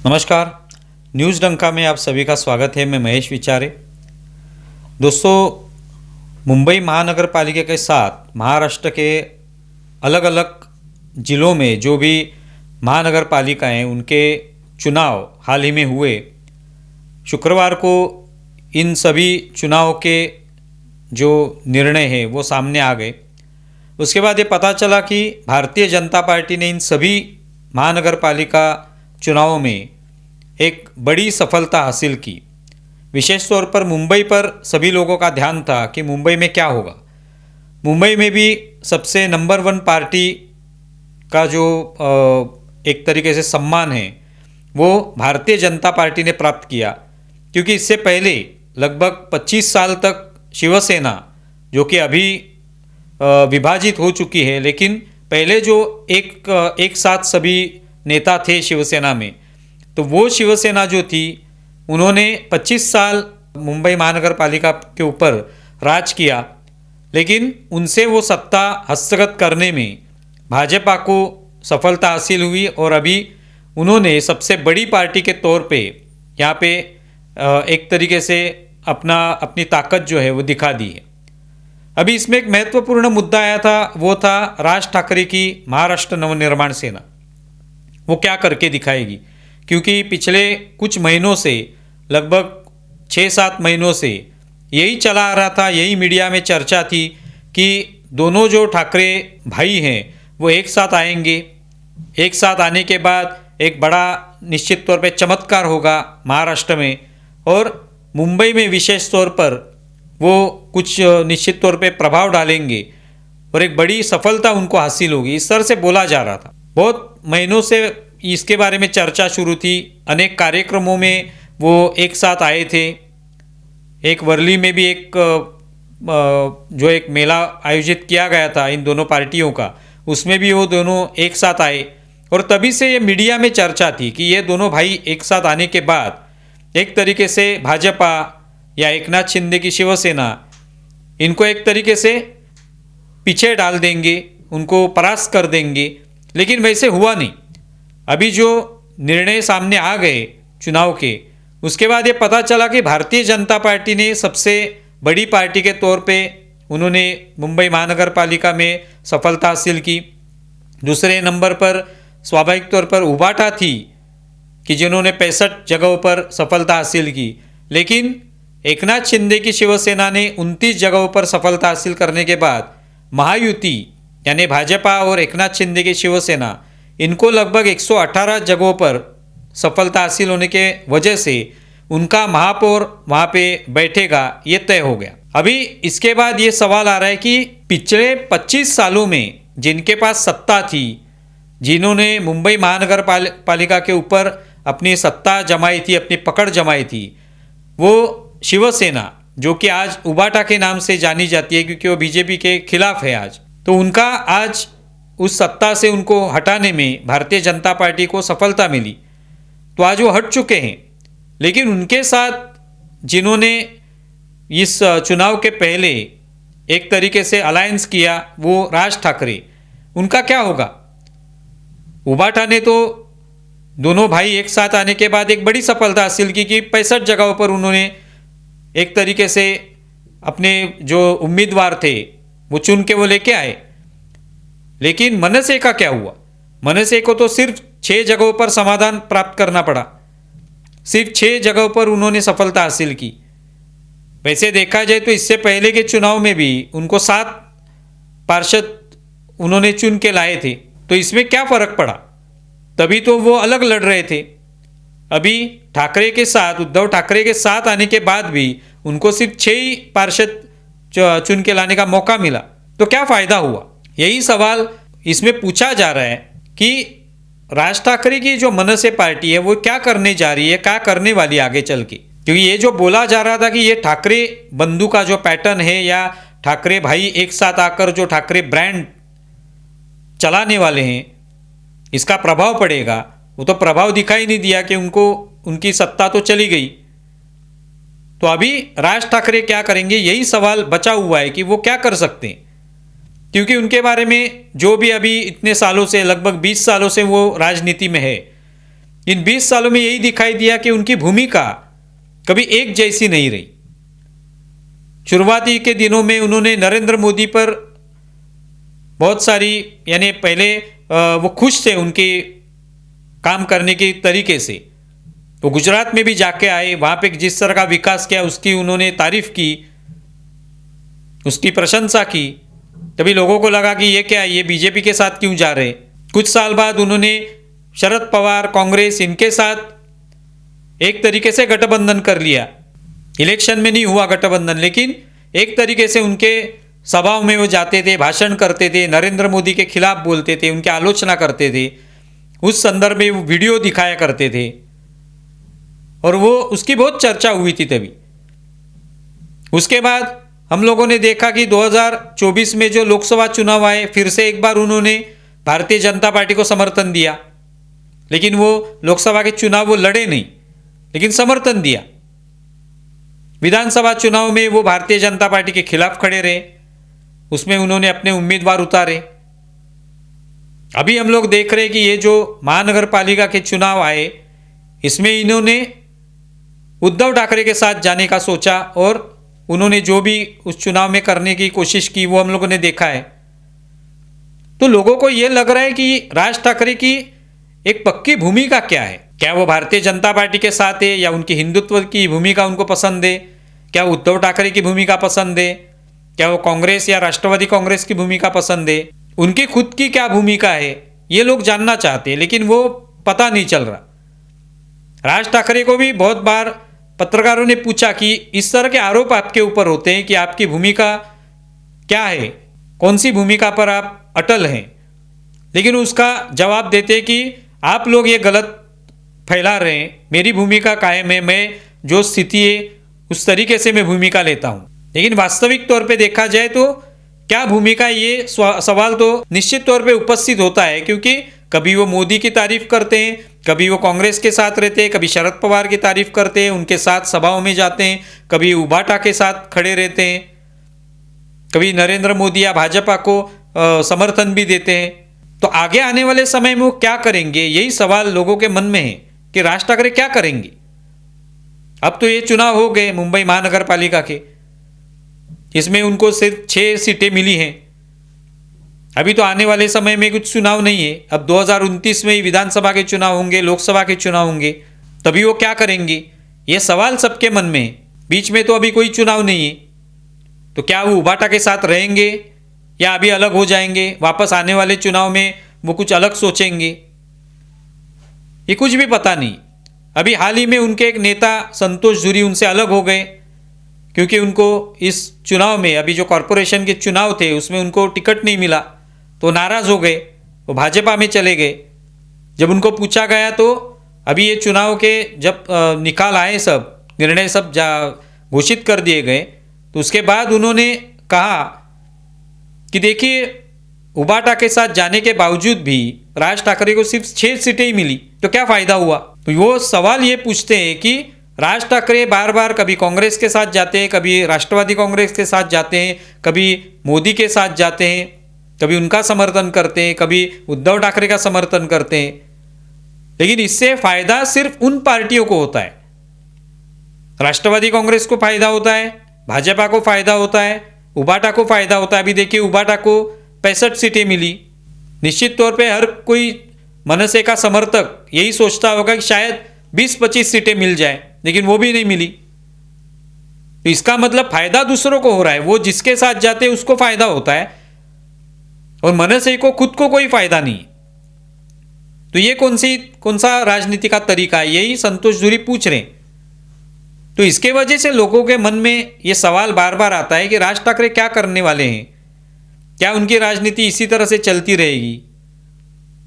नमस्कार। न्यूज़ डंका में आप सभी का स्वागत है। मैं महेश विचारे। दोस्तों, मुंबई महानगर पालिका के साथ महाराष्ट्र के अलग अलग ज़िलों में जो भी महानगर पालिका हैं उनके चुनाव हाल ही में हुए। शुक्रवार को इन सभी चुनाव के जो निर्णय हैं वो सामने आ गए। उसके बाद ये पता चला कि भारतीय जनता पार्टी ने इन सभी महानगर पालिका चुनावों में एक बड़ी सफलता हासिल की। विशेष तौर पर मुंबई पर सभी लोगों का ध्यान था कि मुंबई में क्या होगा। मुंबई में भी सबसे नंबर 1 पार्टी का जो एक तरीके से सम्मान है वो भारतीय जनता पार्टी ने प्राप्त किया, क्योंकि इससे पहले लगभग 25 साल तक शिवसेना, जो कि अभी विभाजित हो चुकी है, लेकिन पहले जो एक साथ सभी नेता थे शिवसेना में, तो वो शिवसेना जो थी उन्होंने 25 साल मुंबई महानगर पालिका के ऊपर राज किया, लेकिन उनसे वो सत्ता हस्तगत करने में भाजपा को सफलता हासिल हुई और अभी उन्होंने सबसे बड़ी पार्टी के तौर पे यहाँ पे एक तरीके से अपनी ताकत जो है वो दिखा दी है। अभी इसमें एक महत्वपूर्ण मुद्दा आया था, वो था राज ठाकरे की महाराष्ट्र नवनिर्माण सेना। वो क्या करके दिखाएगी, क्योंकि पिछले कुछ महीनों से, लगभग 6-7 महीनों से यही चला आ रहा था, यही मीडिया में चर्चा थी कि दोनों जो ठाकरे भाई हैं वो एक साथ आएंगे। एक साथ आने के बाद एक बड़ा निश्चित तौर पे चमत्कार होगा महाराष्ट्र में, और मुंबई में विशेष तौर पर वो कुछ निश्चित तौर पे प्रभाव डालेंगे और एक बड़ी सफलता उनको हासिल होगी। इस तरह से बोला जा रहा था। बहुत महीनों से इसके बारे में चर्चा शुरू थी। अनेक कार्यक्रमों में वो एक साथ आए थे। एक वर्ली में भी एक मेला आयोजित किया गया था इन दोनों पार्टियों का, उसमें भी वो दोनों एक साथ आए, और तभी से ये मीडिया में चर्चा थी कि ये दोनों भाई एक साथ आने के बाद एक तरीके से भाजपा या एकनाथ शिंदे की शिवसेना इनको एक तरीके से पीछे डाल देंगे, उनको परास्त कर देंगे, लेकिन वैसे हुआ नहीं। अभी जो निर्णय सामने आ गए चुनाव के, उसके बाद ये पता चला कि भारतीय जनता पार्टी ने सबसे बड़ी पार्टी के तौर पे उन्होंने मुंबई महानगर पालिका में सफलता हासिल की। दूसरे नंबर पर स्वाभाविक तौर पर उबाटा थी कि जिन्होंने 65 जगहों पर सफलता हासिल की, लेकिन एकनाथ शिंदे की शिवसेना ने 29 जगहों पर सफलता हासिल करने के बाद महायुति यानी भाजपा और एकनाथ शिंदे की शिवसेना, इनको लगभग 118 जगहों पर सफलता हासिल होने के वजह से उनका महापौर वहाँ पे बैठेगा, ये तय हो गया। अभी इसके बाद ये सवाल आ रहा है कि पिछले 25 सालों में जिनके पास सत्ता थी, जिन्होंने मुंबई महानगर पालिका के ऊपर अपनी सत्ता जमाई थी, अपनी पकड़ जमाई थी, वो शिवसेना जो कि आज उबाटा के नाम से जानी जाती है क्योंकि वो बीजेपी के खिलाफ है आज, तो उनका आज उस सत्ता से उनको हटाने में भारतीय जनता पार्टी को सफलता मिली, तो आज वो हट चुके हैं। लेकिन उनके साथ जिन्होंने इस चुनाव के पहले एक तरीके से अलायंस किया, वो राज ठाकरे, उनका क्या होगा। उबाटा ने तो दोनों भाई एक साथ आने के बाद एक बड़ी सफलता हासिल की कि 65 जगहों पर उन्होंने एक तरीके से अपने जो उम्मीदवार थे वो चुन के वो लेके आए। लेकिन मनसे का क्या हुआ। मनसे को तो सिर्फ 6 जगहों पर समाधान प्राप्त करना पड़ा, सिर्फ 6 जगहों पर उन्होंने सफलता हासिल की। वैसे देखा जाए तो इससे पहले के चुनाव में भी उनको 7 पार्षद उन्होंने चुन के लाए थे, तो इसमें क्या फ़र्क पड़ा। तभी तो वो अलग लड़ रहे थे। अभी ठाकरे के साथ, उद्धव ठाकरे के साथ आने के बाद भी उनको सिर्फ 6 ही पार्षद चुन के लाने का मौका मिला, तो क्या फ़ायदा हुआ। यही सवाल इसमें पूछा जा रहा है कि राज ठाकरे की जो मनसे पार्टी है वो क्या करने जा रही है, क्या करने वाली है आगे चल के। क्योंकि ये जो बोला जा रहा था कि ये ठाकरे बंधु का जो पैटर्न है या ठाकरे भाई एक साथ आकर जो ठाकरे ब्रांड चलाने वाले हैं, इसका प्रभाव पड़ेगा, वो तो प्रभाव दिखाई नहीं दिया कि उनकी सत्ता तो चली गई। तो अभी राज ठाकरे क्या करेंगे, यही सवाल बचा हुआ है कि वो क्या कर सकते हैं। क्योंकि उनके बारे में जो भी अभी इतने सालों से, लगभग 20 सालों से वो राजनीति में है, इन 20 सालों में यही दिखाई दिया कि उनकी भूमिका कभी एक जैसी नहीं रही। शुरुआती के दिनों में उन्होंने नरेंद्र मोदी पर बहुत सारी, यानी पहले वो खुश थे उनके काम करने के तरीके से। वो गुजरात में भी जाके आए, वहाँ पे जिस तरह का विकास किया उसकी उन्होंने तारीफ की, उसकी प्रशंसा की। तभी लोगों को लगा कि ये क्या है, ये बीजेपी के साथ क्यों जा रहे। कुछ साल बाद उन्होंने शरद पवार, कांग्रेस, इनके साथ एक तरीके से गठबंधन कर लिया। इलेक्शन में नहीं हुआ गठबंधन, लेकिन एक तरीके से उनके सभाओं में वो जाते थे, भाषण करते थे, नरेंद्र मोदी के खिलाफ बोलते थे, उनकी आलोचना करते थे, उस संदर्भ में वो वीडियो दिखाया करते थे और वो उसकी बहुत चर्चा हुई थी तभी। उसके बाद हम लोगों ने देखा कि 2024 में जो लोकसभा चुनाव आए, फिर से एक बार उन्होंने भारतीय जनता पार्टी को समर्थन दिया, लेकिन वो लोकसभा के चुनाव वो लड़े नहीं, लेकिन समर्थन दिया। विधानसभा चुनाव में वो भारतीय जनता पार्टी के खिलाफ खड़े रहे, उसमें उन्होंने अपने उम्मीदवार उतारे। अभी हम लोग देख रहे हैं कि ये जो महानगर पालिका के चुनाव आए, इसमें इन्होंने उद्धव ठाकरे के साथ जाने का सोचा और उन्होंने जो भी उस चुनाव में करने की कोशिश की वो हम लोगों ने देखा है। तो लोगों को ये लग रहा है कि राज ठाकरे की एक पक्की भूमिका क्या है। क्या वो भारतीय जनता पार्टी के साथ है या उनकी हिंदुत्व की भूमिका उनको पसंद है? क्या उद्धव ठाकरे की भूमिका पसंद है? क्या वो कांग्रेस या राष्ट्रवादी कांग्रेस की भूमिका पसंद है? उनकी खुद की क्या भूमिका है, ये लोग जानना चाहते हैं, लेकिन वो पता नहीं चल रहा। राज ठाकरे को भी बहुत बार पत्रकारों ने पूछा कि इस तरह के आरोप आपके ऊपर होते हैं कि आपकी भूमिका क्या है, कौन सी भूमिका पर आप अटल हैं, लेकिन उसका जवाब देते हैं कि आप लोग ये गलत फैला रहे हैं, मेरी भूमिका कायम है, मैं जो स्थिति है उस तरीके से मैं भूमिका लेता हूँ। लेकिन वास्तविक तौर पे देखा जाए तो क्या भूमिका, ये सवाल तो निश्चित तौर पे उपस्थित होता है, क्योंकि कभी वो मोदी की तारीफ करते हैं, कभी वो कांग्रेस के साथ रहते हैं, कभी शरद पवार की तारीफ करते हैं, उनके साथ सभाओं में जाते हैं, कभी उबाटा के साथ खड़े रहते हैं, कभी नरेंद्र मोदी या भाजपा को समर्थन भी देते हैं। तो आगे आने वाले समय में वो क्या करेंगे, यही सवाल लोगों के मन में है कि राज ठाकरे क्या करेंगे। अब तो ये चुनाव हो गए मुंबई महानगर पालिका के, इसमें उनको सिर्फ 6 सीटें मिली हैं। अभी तो आने वाले समय में कुछ चुनाव नहीं है। अब 2029 में ही विधानसभा के चुनाव होंगे, लोकसभा के चुनाव होंगे, तभी वो क्या करेंगे, ये सवाल सबके मन में है। बीच में तो अभी कोई चुनाव नहीं है, तो क्या वो उबाटा के साथ रहेंगे या अभी अलग हो जाएंगे, वापस आने वाले चुनाव में वो कुछ अलग सोचेंगे, ये कुछ भी पता नहीं। अभी हाल ही में उनके एक नेता संतोष जूरी उनसे अलग हो गए, क्योंकि उनको इस चुनाव में, अभी जो कॉरपोरेशन के चुनाव थे उसमें उनको टिकट नहीं मिला, तो नाराज़ हो गए, वो भाजपा में चले गए। जब उनको पूछा गया तो अभी ये चुनाव के जब निकाल आए, सब निर्णय सब घोषित कर दिए गए, तो उसके बाद उन्होंने कहा कि देखिए उबाटा के साथ जाने के बावजूद भी राज ठाकरे को सिर्फ 6 सीटें ही मिली, तो क्या फ़ायदा हुआ। तो वो सवाल ये पूछते हैं कि राज ठाकरे बार बार कभी कांग्रेस के साथ जाते हैं, कभी राष्ट्रवादी कांग्रेस के साथ जाते हैं, कभी मोदी के साथ जाते हैं, कभी उनका समर्थन करते हैं, कभी उद्धव ठाकरे का समर्थन करते हैं, लेकिन इससे फ़ायदा सिर्फ उन पार्टियों को होता है। राष्ट्रवादी कांग्रेस को फ़ायदा होता है, भाजपा को फ़ायदा होता है, उबाटा को फ़ायदा होता है। अभी देखिए उबाटा को 65 सीटें मिली। निश्चित तौर पे हर कोई मनसे का समर्थक यही सोचता होगा कि शायद 20-25 सीटें मिल जाए, लेकिन वो भी नहीं मिली। तो इसका मतलब फायदा दूसरों को हो रहा है, वो जिसके साथ जाते हैं उसको फायदा होता है और मनसे को खुद को कोई फायदा नहीं। तो ये कौन सा राजनीति का तरीका है, यही संतोष जूरी पूछ रहे हैं। तो इसके वजह से लोगों के मन में ये सवाल बार बार आता है कि राज ठाकरे क्या करने वाले हैं, क्या उनकी राजनीति इसी तरह से चलती रहेगी।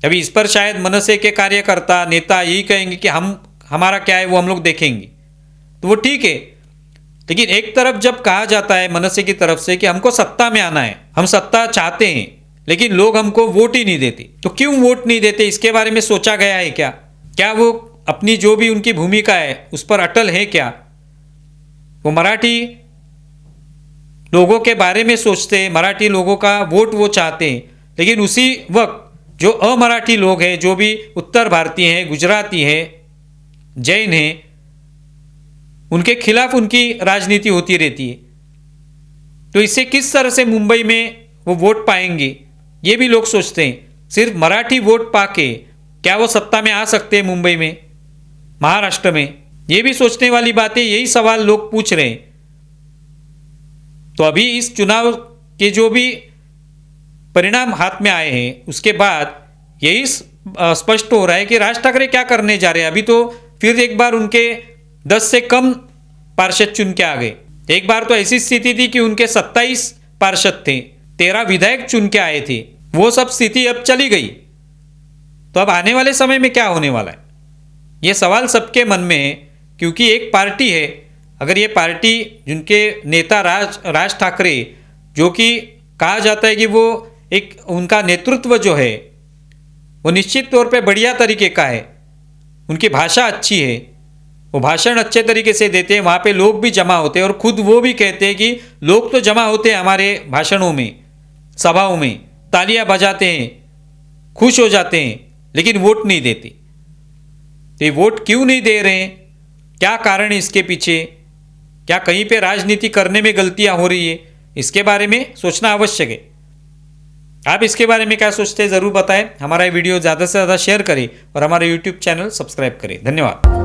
अभी इस पर शायद मनसे के कार्यकर्ता नेता यही कहेंगे कि हमारा क्या है वो हम लोग देखेंगे, तो वो ठीक है। लेकिन एक तरफ जब कहा जाता है मनसे की तरफ से कि हमको सत्ता में आना है, हम सत्ता चाहते हैं, लेकिन लोग हमको वोट ही नहीं देते, तो क्यों वोट नहीं देते, इसके बारे में सोचा गया है क्या? क्या वो अपनी जो भी उनकी भूमिका है उस पर अटल है क्या? वो मराठी लोगों के बारे में सोचते हैं, मराठी लोगों का वोट वो चाहते हैं, लेकिन उसी वक्त जो अमराठी लोग हैं, जो भी उत्तर भारतीय हैं, गुजराती हैं, जैन हैं, उनके खिलाफ उनकी राजनीति होती रहती है। तो इससे किस तरह से मुंबई में वो वोट पाएंगे, ये भी लोग सोचते हैं। सिर्फ मराठी वोट पाके क्या वो सत्ता में आ सकते हैं मुंबई में, महाराष्ट्र में? ये भी सोचने वाली बात है, यही सवाल लोग पूछ रहे हैं। तो अभी इस चुनाव के जो भी परिणाम हाथ में आए हैं, उसके बाद यही स्पष्ट हो रहा है कि राज ठाकरे क्या करने जा रहे हैं। अभी तो फिर एक बार उनके 10 से कम पार्षद चुन के आ गए। एक बार तो ऐसी स्थिति थी कि उनके 27 पार्षद थे, 13 विधायक चुन के आए थे, वो सब स्थिति अब चली गई। तो अब आने वाले समय में क्या होने वाला है, ये सवाल सबके मन में है। क्योंकि एक पार्टी है, अगर ये पार्टी जिनके नेता राज ठाकरे, जो कि कहा जाता है कि वो एक उनका नेतृत्व जो है वो निश्चित तौर पे बढ़िया तरीके का है, उनकी भाषा अच्छी है, वो भाषण अच्छे तरीके से देते हैं, वहाँ पे लोग भी जमा होते हैं और खुद वो भी कहते हैं कि लोग तो जमा होते हैं हमारे भाषणों में, सभाओं में, तालियां बजाते हैं, खुश हो जाते हैं, लेकिन वोट नहीं देते। तो ये वोट क्यों नहीं दे रहे हैं, क्या कारण है इसके पीछे? क्या कहीं पे राजनीति करने में गलतियां हो रही है? इसके बारे में सोचना आवश्यक है। आप इसके बारे में क्या सोचते हैं ज़रूर बताएं। हमारा ये वीडियो ज़्यादा से ज़्यादा शेयर करें और हमारे YouTube चैनल सब्सक्राइब करें। धन्यवाद।